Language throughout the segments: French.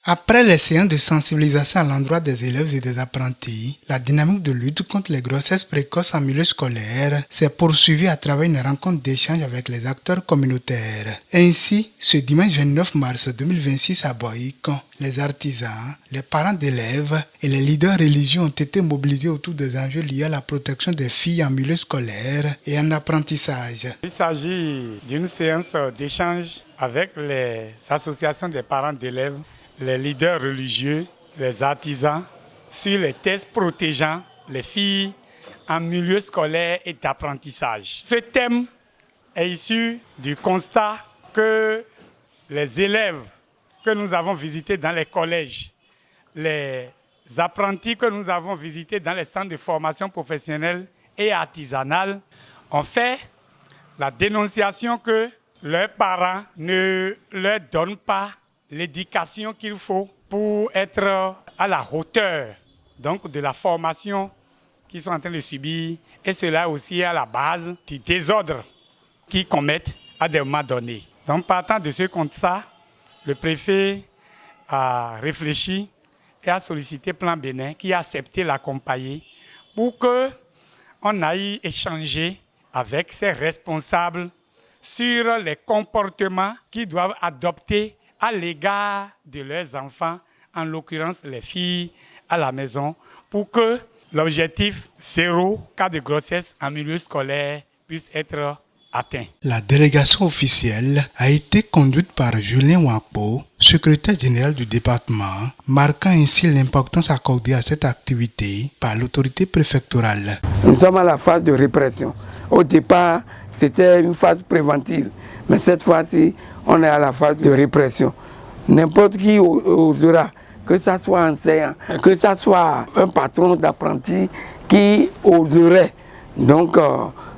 Après les séances de sensibilisation à l'endroit des élèves et des apprentis, la dynamique de lutte contre les grossesses précoces en milieu scolaire s'est poursuivie à travers une rencontre d'échange avec les acteurs communautaires. Ainsi, ce dimanche 29 mars 2026 à Boïk, les artisans, les parents d'élèves et les leaders religieux ont été mobilisés autour des enjeux liés à la protection des filles en milieu scolaire et en apprentissage. Il s'agit d'une séance d'échange avec les associations des parents d'élèves, les leaders religieux, les artisans, sur les tests protégeant les filles en milieu scolaire et d'apprentissage. Ce thème est issu du constat que les élèves que nous avons visités dans les collèges, les apprentis que nous avons visités dans les centres de formation professionnelle et artisanale ont fait la dénonciation que leurs parents ne leur donnent pas l'éducation qu'il faut pour être à la hauteur donc, de la formation qu'ils sont en train de subir. Et cela aussi à la base du désordre qu'ils commettent à des moments donnés. Donc partant de ce constat, le préfet a réfléchi et a sollicité Plan Bénin qui a accepté l'accompagner pour qu'on aille échanger avec ses responsables sur les comportements qu'ils doivent adopter à l'égard de leurs enfants, en l'occurrence les filles à la maison, pour que l'objectif 0 cas de grossesse en milieu scolaire puisse être atteint. La délégation officielle a été conduite par Julien Wakpo, secrétaire général du département, marquant ainsi l'importance accordée à cette activité par l'autorité préfectorale. Nous sommes à la phase de répression. Au départ, c'était une phase préventive, mais cette fois-ci, on est à la phase de répression. N'importe qui osera, que ce soit un enseignant, que ce soit un patron d'apprenti qui oserait donc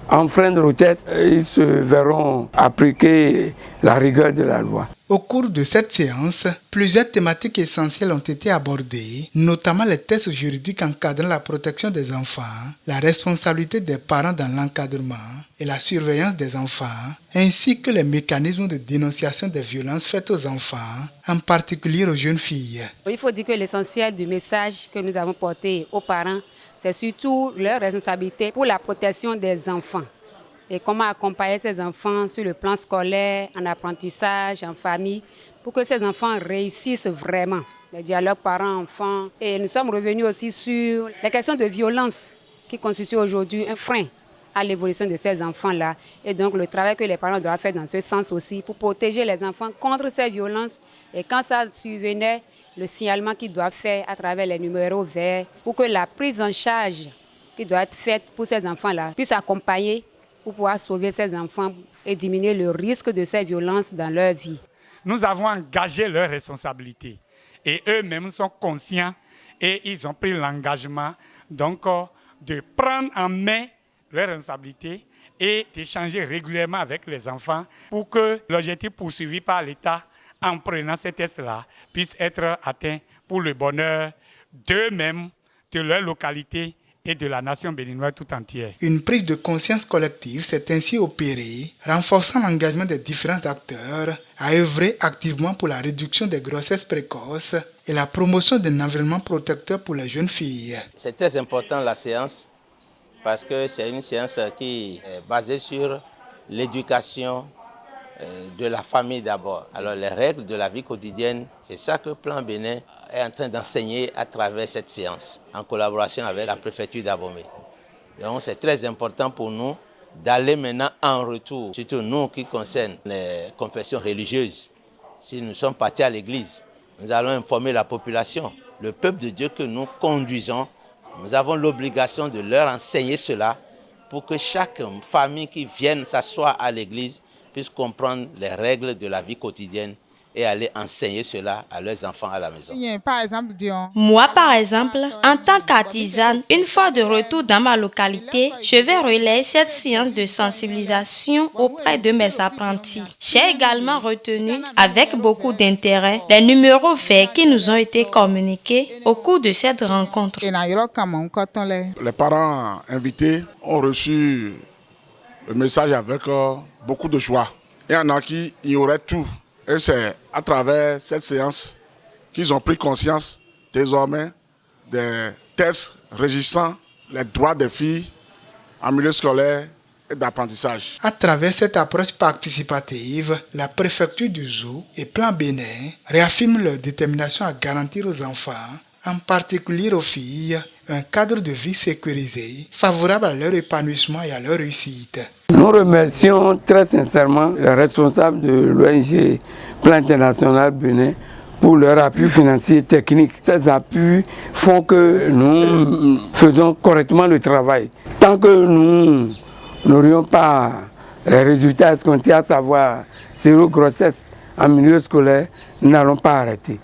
enfreindre le test, ils se verront appliquer la rigueur de la loi. Au cours de cette séance, plusieurs thématiques essentielles ont été abordées, notamment les tests juridiques encadrant la protection des enfants, la responsabilité des parents dans l'encadrement et la surveillance des enfants, ainsi que les mécanismes de dénonciation des violences faites aux enfants, en particulier aux jeunes filles. Il faut dire que l'essentiel du message que nous avons porté aux parents, c'est surtout leur responsabilité pour la protection des enfants. Et comment accompagner ces enfants sur le plan scolaire, en apprentissage, en famille, pour que ces enfants réussissent vraiment. Le dialogue parents-enfants. Et nous sommes revenus aussi sur les questions de violence qui constituent aujourd'hui un frein à l'évolution de ces enfants-là. Et donc le travail que les parents doivent faire dans ce sens aussi pour protéger les enfants contre ces violences. Et quand ça survenait, le signalement qu'ils doivent faire à travers les numéros verts pour que la prise en charge qui doit être faite pour ces enfants-là puisse accompagner pour pouvoir sauver ces enfants et diminuer le risque de ces violences dans leur vie. Nous avons engagé leurs responsabilités et eux-mêmes sont conscients et ils ont pris l'engagement donc de prendre en main leurs responsabilités et d'échanger régulièrement avec les enfants pour que l'objectif poursuivi par l'État en prenant ces tests-là puisse être atteint pour le bonheur d'eux-mêmes, de leur localité et de la nation béninoise tout entière. Une prise de conscience collective s'est ainsi opérée, renforçant l'engagement des différents acteurs à œuvrer activement pour la réduction des grossesses précoces et la promotion d'un environnement protecteur pour les jeunes filles. C'est très important la séance parce que c'est une séance qui est basée sur l'éducation de la famille d'abord. Alors les règles de la vie quotidienne, c'est ça que Plan Bénin est en train d'enseigner à travers cette séance, en collaboration avec la préfecture d'Abomey. Donc c'est très important pour nous d'aller maintenant en retour, surtout nous qui concernent les confessions religieuses. Si nous sommes partis à l'église, nous allons informer la population, le peuple de Dieu que nous conduisons. Nous avons l'obligation de leur enseigner cela pour que chaque famille qui vienne s'asseoir à l'église puissent comprendre les règles de la vie quotidienne et aller enseigner cela à leurs enfants à la maison. Moi, par exemple, en tant qu'artisane, une fois de retour dans ma localité, je vais relayer cette séance de sensibilisation auprès de mes apprentis. J'ai également retenu, avec beaucoup d'intérêt, les numéros verts qui nous ont été communiqués au cours de cette rencontre. Les parents invités ont reçu le message avec beaucoup de joie. Il y en a qui ignoraient tout. Et c'est à travers cette séance qu'ils ont pris conscience désormais des tests régissant les droits des filles en milieu scolaire et d'apprentissage. À travers cette approche participative, la préfecture du Zou et Plan Bénin réaffirment leur détermination à garantir aux enfants, en particulier aux filles, un cadre de vie sécurisé, favorable à leur épanouissement et à leur réussite. Nous remercions très sincèrement les responsables de l'ONG Plan International Bénin pour leur appui financier et technique. Ces appuis font que nous faisons correctement le travail. Tant que nous n'aurions pas les résultats escomptés, à savoir 0 grossesse en milieu scolaire, nous n'allons pas arrêter.